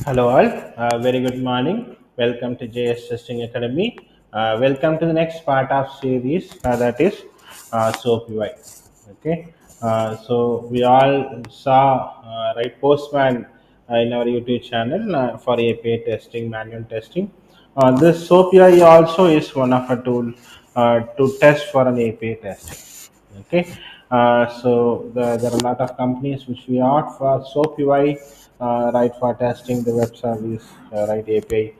Hello all, very good morning. Welcome to JS Testing Academy. Welcome to the next part of series that is SoapUI. Okay, so we all saw right Postman in our YouTube channel for API testing, manual testing. This SoapUI also is one of a tool to test for an API testing. Okay, there are a lot of companies which we opt for SoapUI, right, for testing the web service, right, API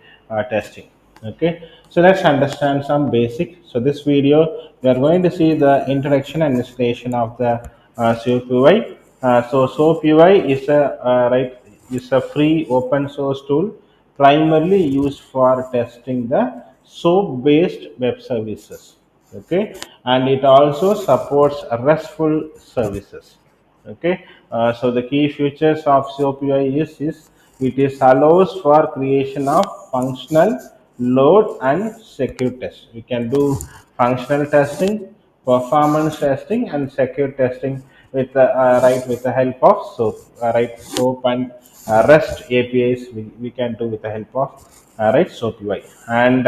testing. Okay, so let's understand some basic. So this video we are going to see the introduction and installation of the SoapUI. SoapUI is a free open source tool primarily used for testing the soap based web services. Okay, and it also supports RESTful services. Okay, so the key features of SoapUI is it is allows for creation of functional load and secure test. We can do functional testing, performance testing, and secure testing with with the help of soap and REST APIs. We can do with the help of SoapUI, and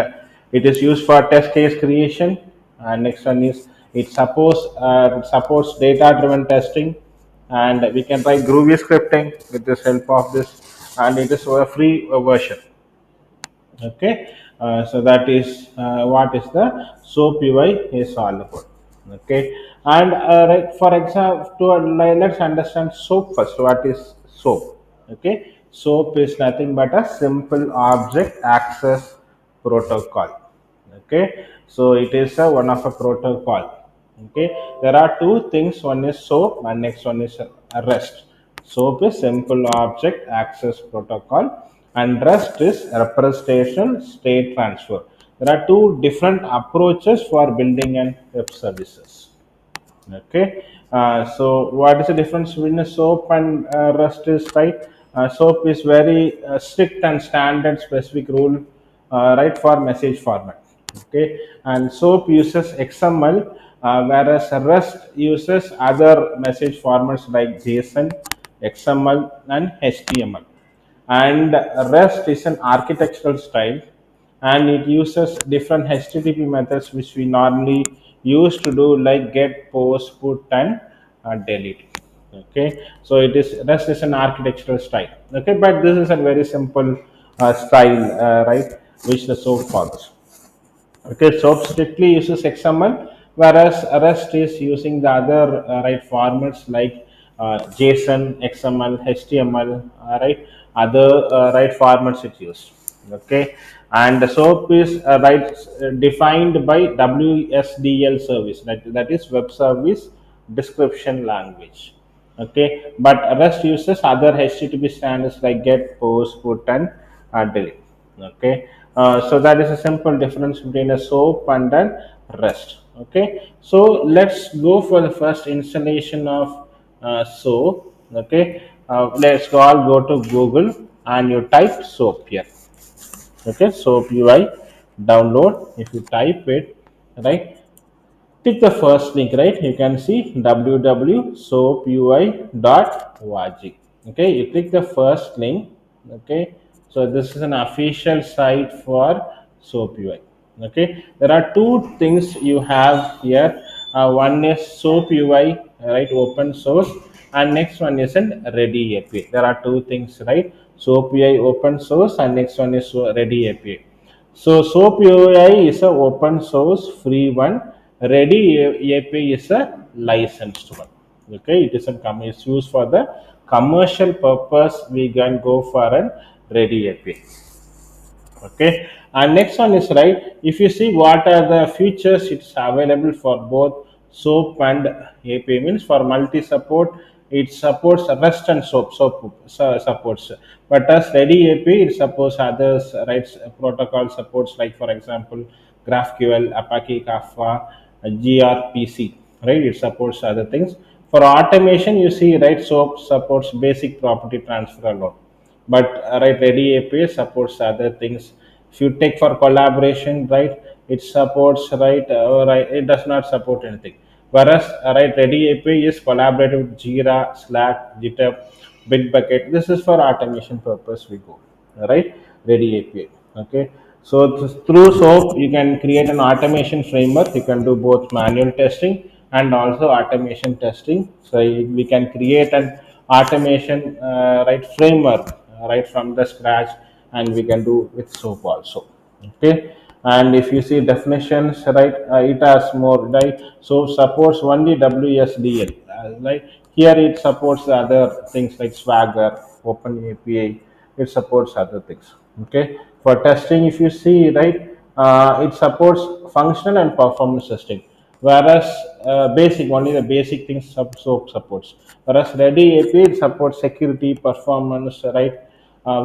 it is used for test case creation. And next one is it supports data driven testing, and we can try Groovy scripting with this help of this, and it is a free version. Okay, so that is what is the soap UI is all about. Okay, and right, for example, let's understand soap first. What is soap? Okay, soap is nothing but a simple object access protocol. Okay, so it is a one of a protocol. Okay, there are two things, one is soap and next one is rest. Soap is simple object access protocol and rest is representation state transfer. There are two different approaches for building and web services. Okay, so what is the difference between a soap and rust is right? Soap is very strict and standard specific rule, right, for message format. Okay, and soap uses XML, whereas rust uses other message formats like JSON, XML, and HTML. And REST is an architectural style, and it uses different HTTP methods which we normally use to do like get, post, put, and delete. Okay, so it is REST is an architectural style. Okay, but this is a very simple style, right, which the SOAP follows. Okay, SOAP strictly uses XML, whereas REST is using the other right formats like JSON, XML, HTML, right, other right formats it used. Okay, and the SOAP is defined by WSDL service, that is Web Service Description Language. Okay, but REST uses other HTTP standards like get, post, put, and delete. Okay, so that is a simple difference between a soap and an rest. Okay, so let's go for the first installation of soap. Okay, let's all go to Google and you type soap here. Okay, soap UI download. If you type it, right, click the first link, right, you can see www.soapui.org. Okay, you click the first link. Okay, so this is an official site for SoapUI. Okay, there are two things you have here. One is SoapUI, right, open source, and next one is an ready API. There are two things, right, SoapUI open source and next one is ready API. So SoapUI is a open source free one. Ready API is a licensed one. Okay, it is it's used for the commercial purpose. We can go for an ready API. Okay, and next one is right, if you see what are the features, it's available for both soap and API. Means for multi support it supports rest and supports, but as ready API it supports others, right, protocol supports like for example GraphQL, Apache Kafka, grpc, right, it supports other things. For automation you see, right, soap supports basic property transfer alone, but right, ready API supports other things. If you take for collaboration, right, it supports, right, right, it does not support anything, whereas right, ready API is collaborative with Jira, Slack, GitHub, Bitbucket. This is for automation purpose we go. right? Ready API. Okay. So through SOAP, you can create an automation framework. You can do both manual testing and also automation testing. So we can create an automation right framework right from the scratch, and we can do with SOAP also. Okay. And if you see definitions, right, it has more, right? So supports only WSDL, right? Here it supports the other things like Swagger, Open API. It supports other things. Okay. For testing, if you see, right, it supports functional and performance testing, whereas basic, only the basic things SOAP supports, whereas Ready API it supports security, performance, right,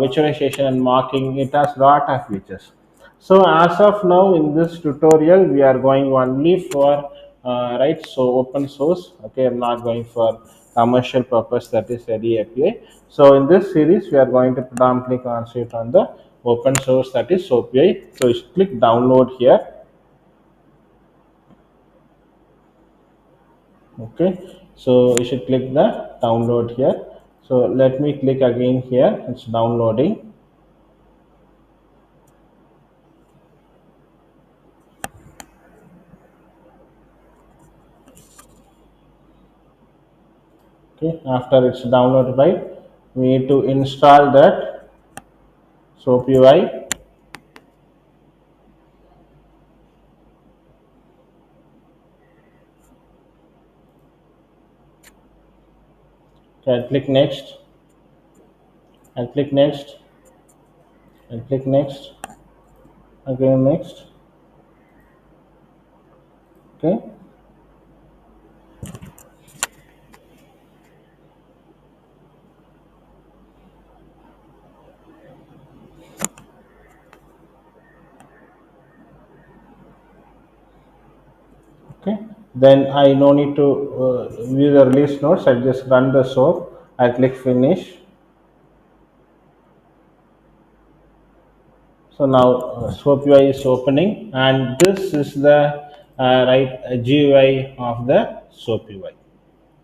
visualization and marking. It has lot of features. So as of now in this tutorial, we are going only for right, so open source. Okay, I'm not going for commercial purpose, that is Ready API. So in this series, we are going to predominantly concentrate on the open source, that is SoapUI. So you click download here. Okay, so you should click the download here. So let me click again here. It's downloading. Okay, after it's downloaded, right, we need to install that SoapUI. Okay, click next, and click next, and click next, again next. Okay, okay. Then I no need to view the release notes. I just run the soap. I click finish. So now SoapUI is opening, and this is the right GUI of the SoapUI.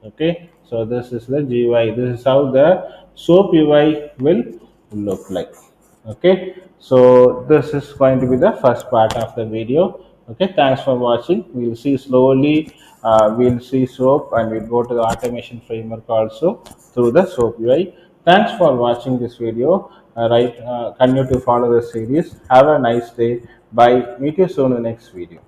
Okay, so this is the GUI. This is how the SoapUI will look like. Okay, so this is going to be the first part of the video. Okay, thanks for watching. We'll see slowly. We'll see SOAP, and we'll go to the automation framework also through the SoapUI. Thanks for watching this video. Right, continue to follow the series. Have a nice day. Bye. Meet you soon in the next video.